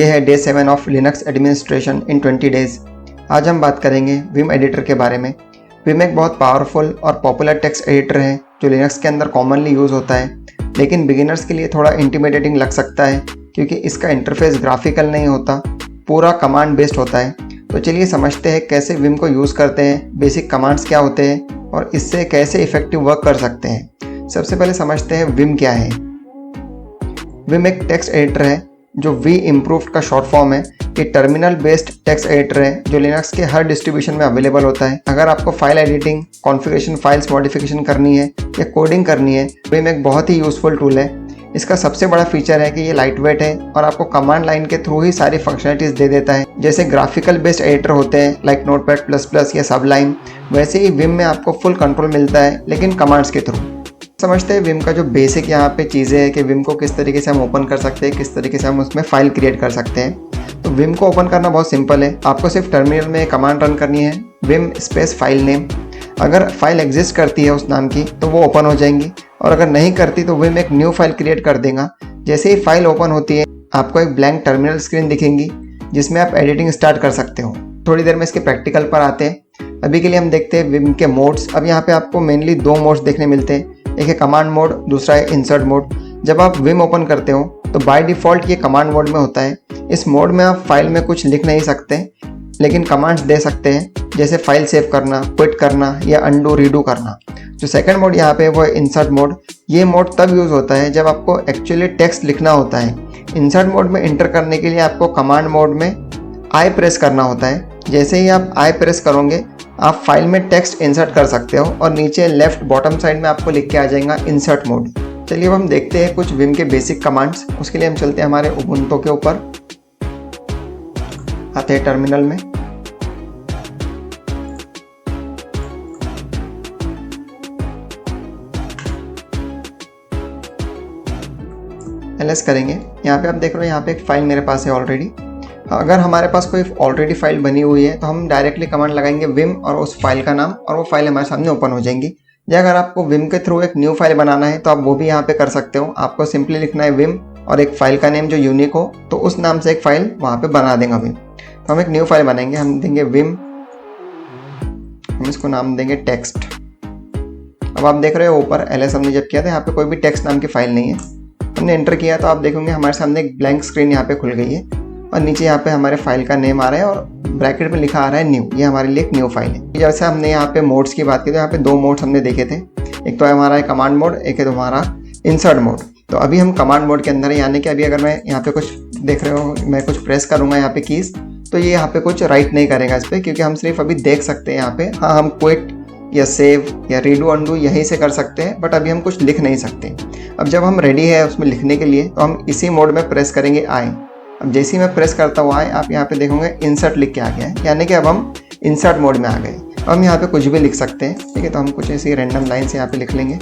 ये है day 7 of Linux administration in 20 days. आज हम बात करेंगे विम एडिटर के बारे में। विम एक बहुत पावरफुल और पॉपुलर टेक्स्ट एडिटर है जो लिनक्स के अंदर कॉमनली यूज़ होता है, लेकिन बिगिनर्स के लिए थोड़ा इंटिमिडेटिंग लग सकता है क्योंकि इसका इंटरफेस ग्राफिकल नहीं होता, पूरा कमांड बेस्ड होता है। तो चलिए समझते हैं कैसे विम को यूज़ करते हैं, बेसिक कमांड्स क्या होते हैं और इससे कैसे इफेक्टिव वर्क कर सकते हैं। सबसे पहले समझते हैं विम क्या है। विम एक टेक्स्ट एडिटर है जो वी इम्प्रूव्ड का शॉर्ट फॉर्म है। ये टर्मिनल बेस्ड टेक्स्ट एडिटर है जो लिनक्स के हर डिस्ट्रीब्यूशन में अवेलेबल होता है। अगर आपको file editing, configuration, files modification करनी है या कोडिंग करनी है, विम एक बहुत ही यूज़फुल टूल है। इसका सबसे बड़ा फीचर है कि ये लाइट वेट है और आपको कमांड लाइन के थ्रू ही सारी फंक्शनलिटीज़ दे देता है। जैसे ग्राफिकल बेस्ड एडिटर होते हैं लाइक नोटपैड++ या सबलाइन, वैसे ही विम में आपको फुल कंट्रोल मिलता है लेकिन कमांड्स के थ्रू। समझते हैं विम का जो बेसिक यहाँ पे चीज़ें हैं कि विम को किस तरीके से हम ओपन कर सकते हैं, किस तरीके से हम उसमें फाइल क्रिएट कर सकते हैं। तो विम को ओपन करना बहुत सिंपल है। आपको सिर्फ टर्मिनल में कमांड रन करनी है, विम स्पेस फाइल नेम। अगर फाइल एग्जिस्ट करती है उस नाम की तो वो ओपन हो जाएंगी, और अगर नहीं करती तो विम एक न्यू फाइल क्रिएट कर देगा। जैसे ही फाइल ओपन होती है आपको एक ब्लैंक टर्मिनल स्क्रीन दिखेंगी जिसमें आप एडिटिंग स्टार्ट कर सकते हो। थोड़ी देर में इसके प्रैक्टिकल पर आते हैं। अभी के लिए हम देखते हैं विम के मोड्स। अब यहाँ पे आपको मेनली दो मोड्स देखने मिलते हैं, एक है कमांड मोड, दूसरा है इंसर्ट मोड। जब आप विम ओपन करते हो तो बाय डिफ़ॉल्ट ये कमांड मोड में होता है। इस मोड में आप फाइल में कुछ लिख नहीं सकते लेकिन कमांड्स दे सकते हैं, जैसे फाइल सेव करना, क्विट करना या अनडू रीडू करना। जो सेकंड मोड यहाँ पे वो है इंसर्ट मोड। ये मोड तब यूज़ होता है जब आपको एक्चुअली टेक्स्ट लिखना होता है। इंसर्ट मोड में एंटर करने के लिए आपको कमांड मोड में आई प्रेस करना होता है। जैसे ही आप आई प्रेस करोगे आप फाइल में टेक्स्ट इंसर्ट कर सकते हो और नीचे लेफ्ट बॉटम साइड में आपको लिख के आ जाएगा इंसर्ट मोड। चलिए अब हम देखते हैं कुछ विम के बेसिक कमांड्स। उसके लिए हम चलते हैं हमारे उबुंटू के ऊपर, आते हैं टर्मिनल में। एलएस करेंगे। यहाँ पे आप देख रहे हो यहाँ पे एक फाइल मेरे पास है ऑलरेडी। अगर हमारे पास कोई ऑलरेडी फाइल बनी हुई है तो हम डायरेक्टली कमांड लगाएंगे विम और उस फाइल का नाम, और वो फाइल हमारे सामने ओपन हो जाएंगी। या अगर आपको विम के थ्रू एक न्यू फाइल बनाना है तो आप वो भी यहाँ पे कर सकते हो। आपको सिंपली लिखना है विम और एक फाइल का नेम जो यूनिक हो, तो उस नाम से एक फाइल वहाँ पे बना देगा विम। तो हम एक न्यू फाइल बनाएंगे, हम देंगे विम, हम इसको नाम देंगे टेक्स्ट। अब आप देख रहे हो ऊपर एलएस हमने जब किया था यहाँ पे कोई भी टेक्स्ट नाम की फाइल नहीं है। हमने एंटर किया तो आप देखेंगे हमारे सामने एक ब्लैंक स्क्रीन यहाँ पे खुल गई है और नीचे यहाँ पे हमारे फाइल का नेम आ रहा है और ब्रैकेट में लिखा आ रहा है न्यू। ये हमारे लिए एक न्यू फाइल है। जैसे हमने यहाँ पे मोड्स की बात की तो यहाँ पे दो मोड्स हमने देखे थे, एक तो हमारा है कमांड मोड, एक है हमारा इंसर्ट मोड। तो अभी हम कमांड मोड के अंदर है, यानी कि अभी अगर मैं यहाँ पे कुछ देख रहे हो, मैं कुछ प्रेस करूँगा यहाँ पे कीज, तो ये यहाँ पे कुछ राइट नहीं करेगा इस पर, क्योंकि हम सिर्फ अभी देख सकते हैं यहाँ पे। हाँ, हम क्विट या सेव या रीडू अनडू यहीं से कर सकते हैं, बट अभी हम कुछ लिख नहीं सकते। अब जब हम रेडी है उसमें लिखने के लिए तो हम इसी मोड में प्रेस करेंगे आई। अब जैसे ही मैं प्रेस करता हुआ आए आप यहाँ पे देखोगे इंसर्ट लिख के आ गया है, यानी कि अब हम इंसर्ट मोड में आ गए। हम यहाँ पे कुछ भी लिख सकते हैं, ठीक है। तो हम कुछ ऐसी रैंडम लाइन से यहाँ पे लिख लेंगे,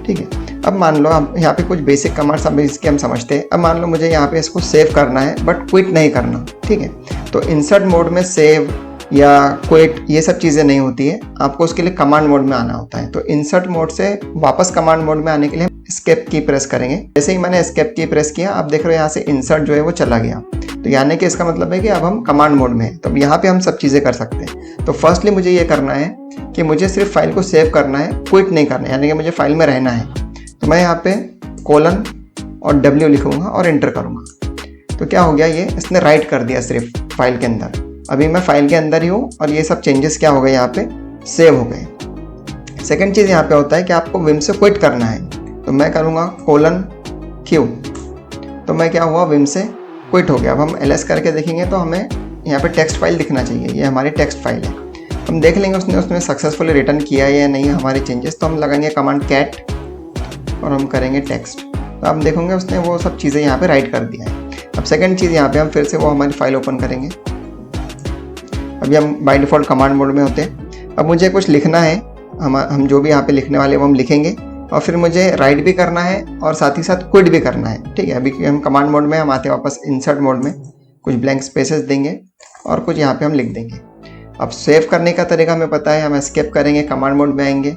ठीक है। अब मान लो हम यहाँ पे कुछ बेसिक कमांड्स अब इसके हम समझते हैं। अब मान लो मुझे यहाँ पे इसको सेव करना है बट क्विट नहीं करना, ठीक है। तो इंसर्ट मोड में सेव या क्विट ये सब चीज़ें नहीं होती है, आपको उसके लिए कमांड मोड में आना होता है। तो इंसर्ट मोड से वापस कमांड मोड में आने के लिए एस्केप की प्रेस करेंगे। जैसे ही मैंने एस्केप की प्रेस किया आप देख रहे हो यहाँ से इंसर्ट जो है वो चला गया। तो यानी कि इसका मतलब है कि अब हम कमांड मोड में हैं, तो यहाँ पे हम सब चीज़ें कर सकते हैं। तो फर्स्टली मुझे ये करना है कि मुझे सिर्फ फाइल को सेव करना है, क्विट नहीं करना है, यानी कि मुझे फाइल में रहना है। तो मैं यहाँ पे कोलन और W लिखूँगा और एंटर करूँगा। तो क्या हो गया, ये इसने राइट कर दिया सिर्फ फाइल के अंदर। अभी मैं फाइल के अंदर ही हूँ और ये सब चेंजेस क्या हो गए, यहाँ पे सेव हो गए। सेकंड चीज़ यहाँ पे होता है कि आपको विम से क्विट करना है, तो मैं करूँगा कोलन Q। तो मैं क्या हुआ, विम से क्विट हो गया। अब हम एलएस करके देखेंगे तो हमें यहाँ पे टेक्स्ट फाइल दिखना चाहिए। ये हमारी टेक्स्ट फाइल है। हम देख लेंगे उसने सक्सेसफुली रिटर्न किया है या नहीं हमारे चेंजेस। तो हम लगाएंगे कमांड कैट और हम करेंगे टेक्स्ट। तो आप देखोगे उसने वो सब चीज़ें यहाँ पे राइट कर दिया है। अब सेकंड चीज़ यहाँ पे हम फिर से वो हमारी फाइल ओपन करेंगे। अभी हम बाय डिफ़ॉल्ट कमांड मोड में होते हैं। अब मुझे कुछ लिखना है, हम जो भी यहाँ पे लिखने वाले वो हम लिखेंगे, और फिर मुझे राइट भी करना है और साथ ही साथ क्विट भी करना है, ठीक है। अभी हम कमांड मोड में, हम आते हैं वापस इंसर्ट मोड में, कुछ ब्लैंक स्पेसेस देंगे और कुछ यहाँ पे हम लिख देंगे। अब सेव करने का तरीका हमें पता है, हम एस्केप करेंगे, कमांड मोड में आएंगे,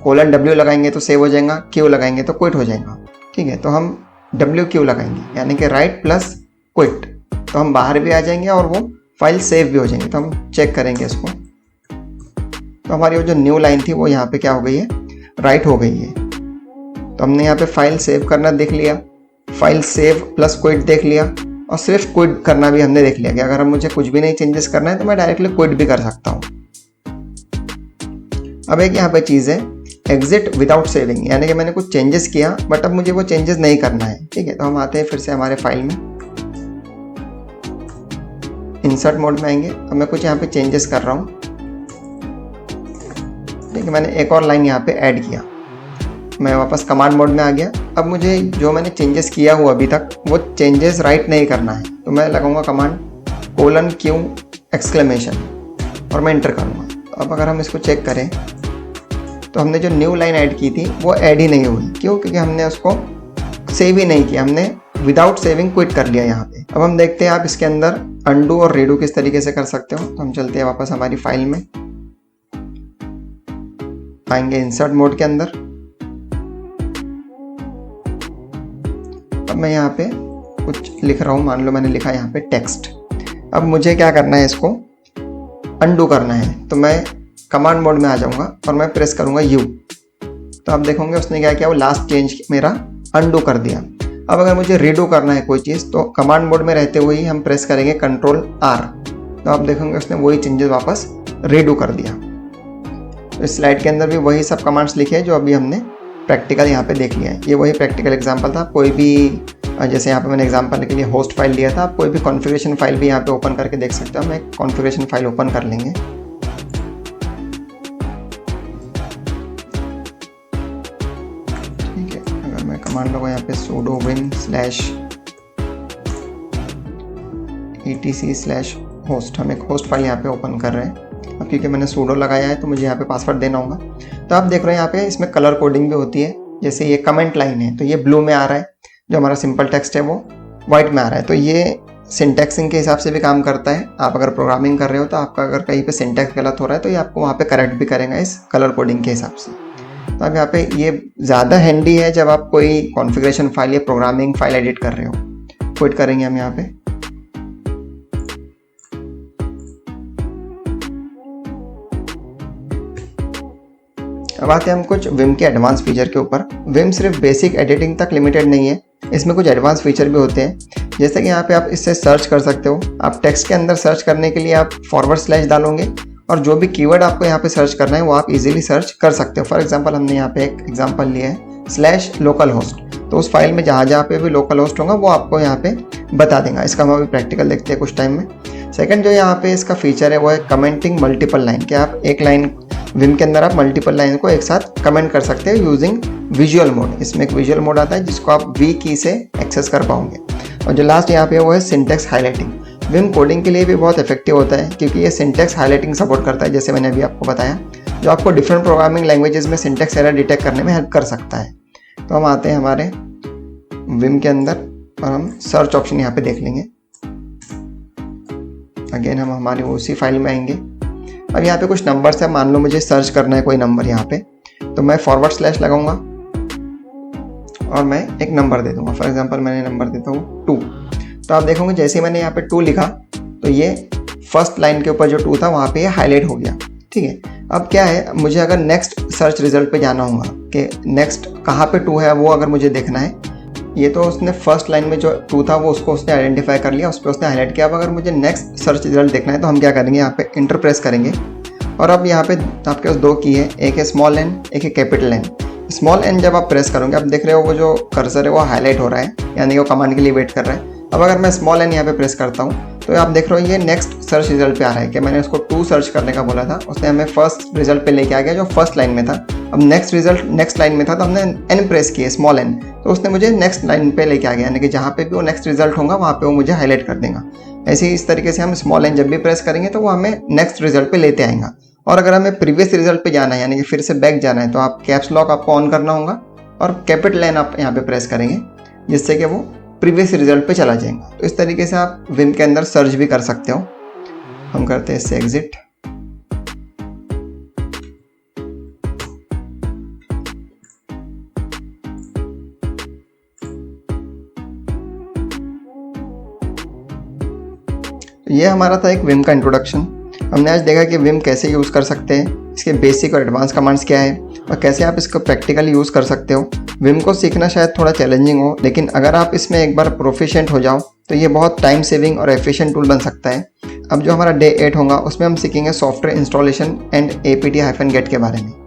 कोलन W लगाएंगे तो सेव हो जाएगा, Q लगाएंगे तो क्विट हो जाएगा, ठीक है। तो हम WQ लगाएंगे यानी कि राइट प्लस क्विट, तो हम बाहर भी आ जाएंगे और वो फाइल सेव भी हो जाएंगे। तो हम चेक करेंगे इसको, तो हमारी वो जो न्यू लाइन थी वो यहाँ पे क्या हो गई है, राइट हो गई है। तो हमने यहाँ पे फाइल सेव करना देख लिया, फाइल सेव प्लस क्विट देख लिया, और सिर्फ क्विट करना भी हमने देख लिया कि अगर मुझे कुछ भी नहीं चेंजेस करना है तो मैं डायरेक्टली क्विट भी कर सकता हूँ। अब एक यहाँ पे चीज़ है एग्जिट विदाउट सेविंग, यानी कि मैंने कुछ चेंजेस किया बट अब मुझे वो चेंजेस नहीं करना है। ठीक है, तो हम आते हैं फिर से हमारे फाइल में, इंसर्ट मोड में आएंगे। अब मैं कुछ यहाँ पे चेंजेस कर रहा हूँ। ठीक है, मैंने एक और लाइन यहाँ पे ऐड किया, मैं वापस कमांड मोड में आ गया। अब मुझे जो मैंने चेंजेस किया हुआ अभी तक वो चेंजेस राइट नहीं करना है, तो मैं लगाऊंगा कमांड :Q एक्सक्लेमेशन और मैं इंटर करूँगा। तो अब अगर हम इसको चेक करें तो हमने जो न्यू लाइन ऐड की थी वो ऐड ही नहीं हुई। क्यों? क्योंकि हमने उसको सेव ही नहीं किया, हमने विदाउट सेविंग क्विट कर लिया यहाँ पे। अब हम देखते हैं आप इसके अंदर अंडू और रीडू किस तरीके से कर सकते हो। तो हम चलते हैं वापस हमारी फाइल में, आएंगे इंसर्ट मोड के अंदर। अब मैं यहाँ पे कुछ लिख रहा हूँ, मान लो मैंने लिखा यहाँ पे टेक्स्ट। अब मुझे क्या करना है, इसको अंडू करना है, तो मैं कमांड मोड में आ जाऊँगा और मैं प्रेस करूँगा U। तो आप देखोगे उसने क्या किया, वो लास्ट चेंज मेरा अंडू कर दिया। अब अगर मुझे रीडू करना है कोई चीज़ तो कमांड मोड में रहते हुए ही हम प्रेस करेंगे Ctrl+R, तो आप देखोगे उसने वही चेंजेस वापस रीडू कर दिया। तो इस स्लाइड के अंदर भी वही सब कमांड्स लिखे हैं जो अभी हमने प्रैक्टिकल यहाँ पे देख लिया है। ये वही प्रैक्टिकल एग्जांपल था। कोई भी, जैसे यहाँ पे मैंने एग्जांपल के लिए होस्ट फाइल लिया था, आप कोई भी कॉन्फ़िगरेशन फाइल भी यहाँ पे ओपन करके देख सकते हो। हम एक कॉन्फ़िगरेशन फाइल ओपन कर लेंगे। ठीक है, अगर मैं कमांड लूँगा यहाँ पे sudo vim/etc/host, हम एक होस्ट फाइल यहाँ पे ओपन कर रहे हैं। अब क्योंकि मैंने sudo लगाया है तो मुझे यहाँ पे पासवर्ड देना होगा। तो आप देख रहे हैं यहाँ पे इसमें कलर कोडिंग भी होती है। जैसे ये कमेंट लाइन है तो ये ब्लू में आ रहा है, जो हमारा सिंपल टेक्स्ट है वो वाइट में आ रहा है। तो ये सिंटैक्सिंग के हिसाब से भी काम करता है। आप अगर प्रोग्रामिंग कर रहे हो तो आपका अगर कहीं पे सिंटैक्स गलत हो रहा है तो ये आपको वहाँ पे करेक्ट भी करेगा इस कलर कोडिंग के हिसाब से। तो अब यहाँ पे ये ज़्यादा हैंडी है जब आप कोई कॉन्फ़िगरेशन फाइल या प्रोग्रामिंग फाइल एडिट कर रहे हो। क्विट करेंगे हम यहाँ पे। अब आते हैं हम कुछ विम के एडवांस फीचर के ऊपर। विम सिर्फ बेसिक एडिटिंग तक लिमिटेड नहीं है, इसमें कुछ एडवांस फीचर भी होते हैं। जैसे कि यहाँ पे आप इससे सर्च कर सकते हो। आप टेक्स्ट के अंदर सर्च करने के लिए आप / डालोगे और जो भी कीवर्ड आपको यहाँ पे सर्च करना है वो आप इजीली सर्च कर सकते हो। फॉर एग्जांपल हमने यहाँ पे एक एग्जांपल लिया है /localhost, तो उस फाइल में जहाँ जहाँ पे भी लोकल होस्ट होगा वो आपको यहाँ पे बता देगा। इसका हम अभी प्रैक्टिकल देखते हैं कुछ टाइम में। सेकंड जो यहाँ पे इसका फीचर है वो है कमेंटिंग मल्टीपल लाइन, कि आप एक लाइन विम के अंदर आप मल्टीपल लाइन को एक साथ कमेंट कर सकते हो यूजिंग विजुअल मोड। इसमें एक विजुअल मोड आता है जिसको आप V की से एक्सेस कर पाओगे। और जो लास्ट यहाँ पे वो है सिंटैक्स हाईलाइटिंग। विम कोडिंग के लिए भी बहुत इफेक्टिव होता है क्योंकि ये सिंटैक्स हाईलाइटिंग सपोर्ट करता है, जैसे मैंने अभी आपको बताया, जो आपको डिफरेंट प्रोग्रामिंग लैंग्वेजेस में सिंटैक्स एरर डिटेक्ट करने में हेल्प कर सकता है। तो हम आते हैं हमारे विम के अंदर और हम सर्च ऑप्शन यहाँ पे देख लेंगे। अगेन हम हमारी उसी फाइल में आएंगे। अब यहाँ पे कुछ नंबर्स है, मान लो मुझे सर्च करना है कोई नंबर यहाँ पे, तो मैं / लगाऊंगा और मैं एक नंबर दे दूंगा। फॉर एग्जांपल मैंने नंबर देता हूँ 2। तो आप देखोगे जैसे ही मैंने यहाँ पे 2 लिखा तो ये फर्स्ट लाइन के ऊपर जो 2 था वहाँ पे ये हाईलाइट हो गया। ठीक है, अब क्या है, मुझे अगर नेक्स्ट सर्च रिजल्ट पे जाना होगा कि नेक्स्ट कहाँ पे 2 है वो अगर मुझे देखना है, ये तो उसने फर्स्ट लाइन में जो 2 था वो उसको उसने आइडेंटिफाई कर लिया, उस पर उसने हाईलाइट किया। अब अगर मुझे नेक्स्ट सर्च रिजल्ट देखना है तो हम क्या करेंगे, यहाँ पे इंटर प्रेस करेंगे और अब यहाँ पे आपके पास 2 की है, एक है स्मॉल n, एक है कैपिटल N। स्मॉल n जब आप प्रेस करोगे, आप देख रहे हो वो जो कर्सर है वो हाईलाइट हो रहा है, यानी कि वो कमांड के लिए वेट कर रहा है। अब अगर मैं स्मॉल n यहाँ पे प्रेस करता हूँ तो आप देख रहे हो ये नेक्स्ट सर्च रिजल्ट पे आ रहा है कि मैंने उसको 2 सर्च करने का बोला था, उसने हमें फर्स्ट रिजल्ट पे लेके आ गया जो फर्स्ट लाइन में था। अब नेक्स्ट रिजल्ट नेक्स्ट लाइन में था तो हमने n प्रेस किया, स्मॉल n, तो उसने मुझे नेक्स्ट लाइन पे लेके आ गया, यानी कि जहाँ पे भी वो नेक्स्ट रिजल्ट होगा वहाँ पे वो मुझे हाईलाइट कर देगा। ऐसे ही इस तरीके से हम स्मॉल n जब भी प्रेस करेंगे तो वो हमें नेक्स्ट रिजल्ट पे लेते आएगा। और अगर हमें प्रीवियस रिजल्ट पे जाना है, यानी कि फिर से बैक जाना है, तो आप कैप्स लॉक आपको ऑन करना होगा और कैपिटल N आप यहाँ पे प्रेस करेंगे जिससे कि वो प्रीवियस रिजल्ट पे चला जाएगा। तो इस तरीके से आप विम के अंदर सर्च भी कर सकते हो। हम करते हैं इससे एग्जिट। ये हमारा था एक विम का इंट्रोडक्शन। हमने आज देखा कि विम कैसे यूज़ कर सकते हैं, इसके बेसिक और एडवांस कमांड्स क्या है और कैसे आप इसको प्रैक्टिकली यूज़ कर सकते हो। विम को सीखना शायद थोड़ा चैलेंजिंग हो, लेकिन अगर आप इसमें एक बार प्रोफिशिएंट हो जाओ तो ये बहुत टाइम सेविंग और एफिशिएंट टूल बन सकता है। अब जो हमारा डे 8 होगा उसमें हम सीखेंगे सॉफ्टवेयर इंस्टॉलेशन एंड apt-get के बारे में।